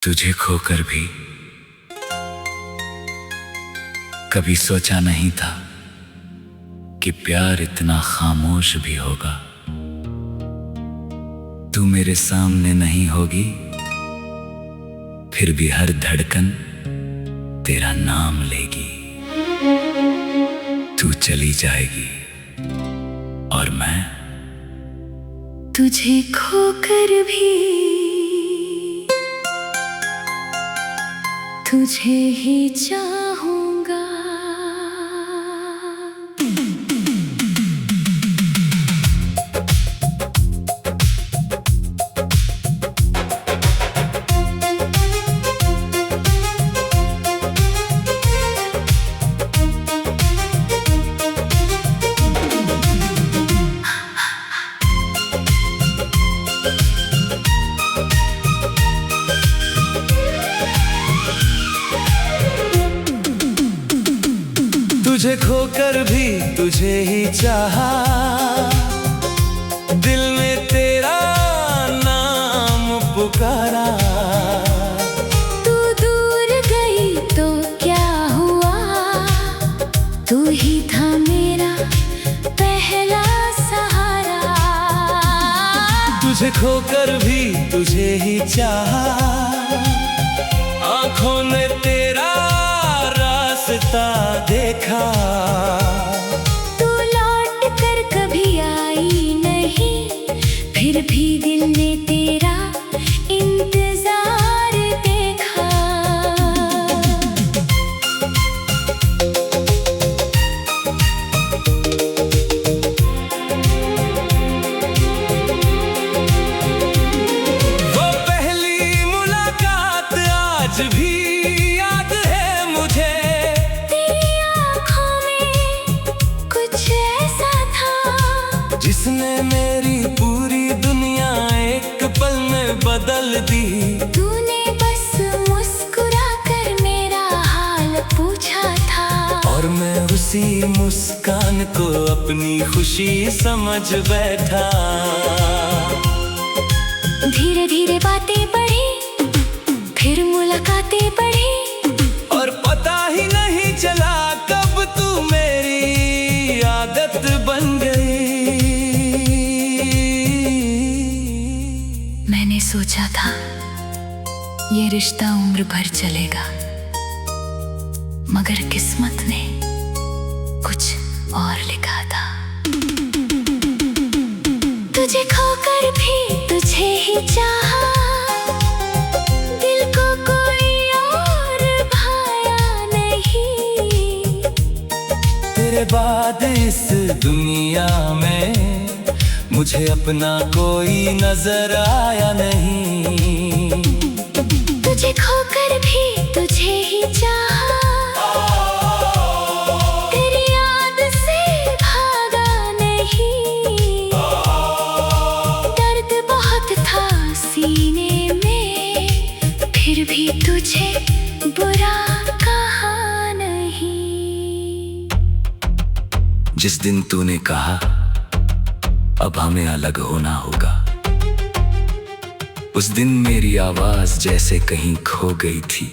तुझे खोकर भी कभी सोचा नहीं था कि प्यार इतना खामोश भी होगा। तू मेरे सामने नहीं होगी, फिर भी हर धड़कन तेरा नाम लेगी। तू चली जाएगी और मैं तुझे खोकर भी तुझे ही चाहूंगा। तुझे खोकर भी तुझे ही चाहा, दिल में तेरा नाम पुकारा। तू दूर गई तो क्या हुआ, तू ही था मेरा पहला सहारा। तुझे खोकर भी तुझे ही चाहा, आंखों ने तेरा रास्ता देखा। तू लौट कर कभी आई नहीं, फिर भी दिल ने तेरा इंतजार देखा। वो पहली मुलाकात आज भी याद है मुझे। तेरी आँखों में कुछ ऐसा था, जिसने मेरी पूरी दुनिया एक पल में बदल दी। तूने बस मुस्कुरा कर मेरा हाल पूछा था, और मैं उसी मुस्कान को अपनी खुशी समझ बैठा। धीरे धीरे बातें बढ़ी, फिर मुलाकातें बढ़ी, और पता ही नहीं चला कब तू मेरी आदत बन गई। मैंने सोचा था ये रिश्ता उम्र भर चलेगा, मगर किस्मत ने कुछ और लिखा था। तुझे खोकर भी तुझे ही चाहा, दिल को कोई और भाया नहीं। तेरे बाद इस दुनिया में मुझे अपना कोई नजर आया नहीं। तुझे खोकर भी तुझे ही चाहा, तेरी याद से भागा नहीं। दर्द बहुत था सीने में, फिर भी तुझे बुरा कहा नहीं। जिस दिन तूने कहा अब हमें अलग होना होगा, उस दिन मेरी आवाज जैसे कहीं खो गई थी।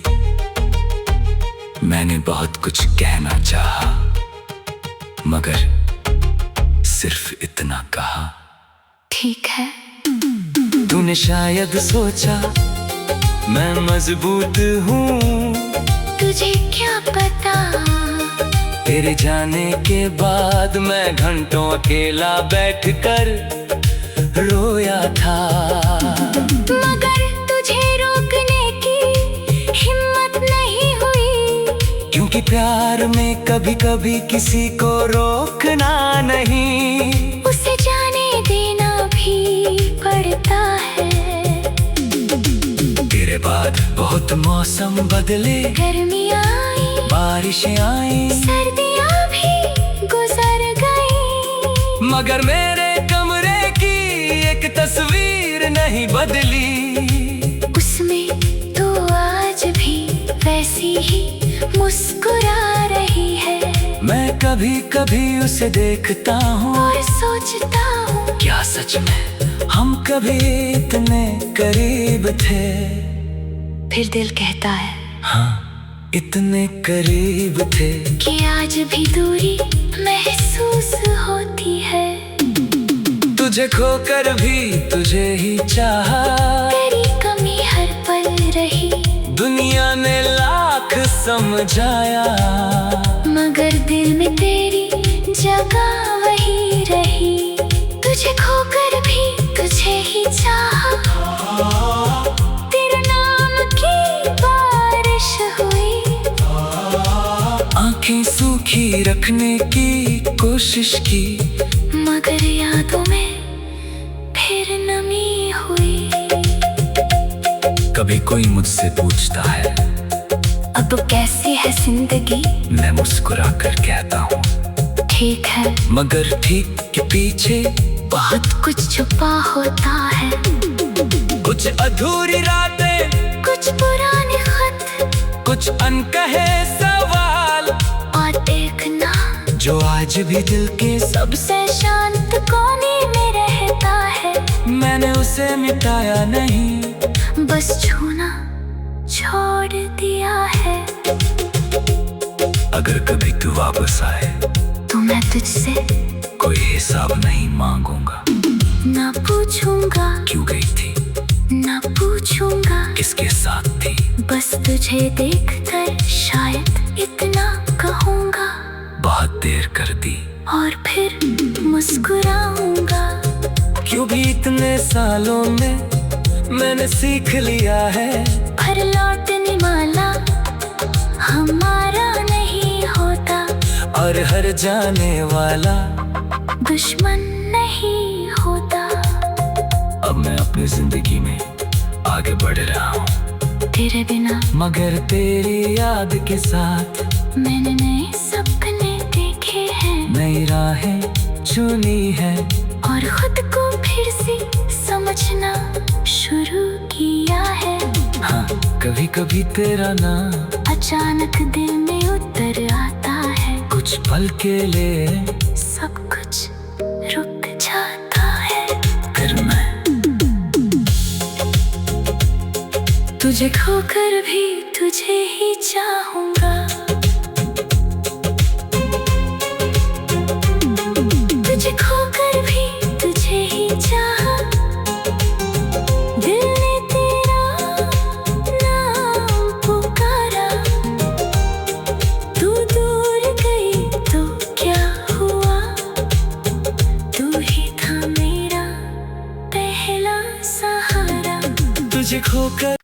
मैंने बहुत कुछ कहना चाहा, मगर सिर्फ इतना कहा, ठीक है। तूने शायद सोचा मैं मजबूत हूँ, तुझे क्या पता, तेरे जाने के बाद मैं घंटों अकेला बैठकर रोया था। मगर तुझे रोकने की हिम्मत नहीं हुई, क्योंकि प्यार में कभी कभी किसी को रोकना नहीं, उसे जाने देना भी पड़ता है। तेरे बाद बहुत मौसम बदले, गर्मियाँ आई, बारिशें आई, सर्दियाँ भी गुजर गई, मगर मेरे कमरे की एक तस्वीर नहीं बदली। उसमें तो आज भी वैसी ही मुस्कुरा रही है। मैं कभी कभी उसे देखता हूँ और सोचता हूँ, क्या सच में हम कभी इतने करीब थे। फिर दिल कहता है हाँ इतने करीब थे कि आज भी दूरी महसूस होती है। तुझे खोकर भी तुझे ही चाहा, तेरी कमी हर पल रही, दुनिया ने लाख समझाया, मगर दिल में तेरी जगह वही रही। तुझे खोकर भी तुझे ही चाहा, तेरे नाम की बारिश हुई, आंखें सूखी रखने की कोशिश की, मगर यादों में फिर नमी हुई। कभी कोई मुझसे पूछता है अब कैसी है जिंदगी, मैं मुस्कुरा कर कहता हूँ ठीक है, मगर ठीक के पीछे बहुत कुछ छुपा होता है। कुछ अधूरी रातें, कुछ पुराने खत, कुछ अनकहे सवाल, और एक नाम जो आज भी दिल के सबसे शांत कोने में रहता है। मैंने उसे मिटाया नहीं, बस छूना छोड़ दिया है। अगर कभी तू वापस आए तो मैं तुझसे कोई हिसाब नहीं मांगूंगा, ना पूछूंगा क्यों गई थी, ना पूछूंगा किसके साथ थी, बस तुझे देखकर शायद इतना कहूंगा, बहुत देर कर दी और फिर मुस्कुराऊंगा। क्यों भी इतने सालों में मैंने सीख लिया है, पर लौटने वाला हमारा नहीं होता, और हर जाने वाला दुश्मन नहीं होता। अब मैं अपनी जिंदगी में आगे बढ़ रहा हूँ, तेरे बिना मगर तेरी याद के साथ मैंने नए सपने देखे हैं, नई राहें चुनी है, और खुद को फिर से समझना शुरू किया है। हाँ कभी कभी तेरा नाम अचानक दिल में उतर आता है, कुछ पल के लिए सब कुछ रुक जाता है। फिर मैं तुझे खोकर भी तुझे ही चाहूंगा, तुझे खोकर भी तुझे ही चाहा, दिल ने तेरा नाम पुकारा, तू दूर गई तो क्या हुआ, तू ही था मेरा पहला सहारा। तुझे खोकर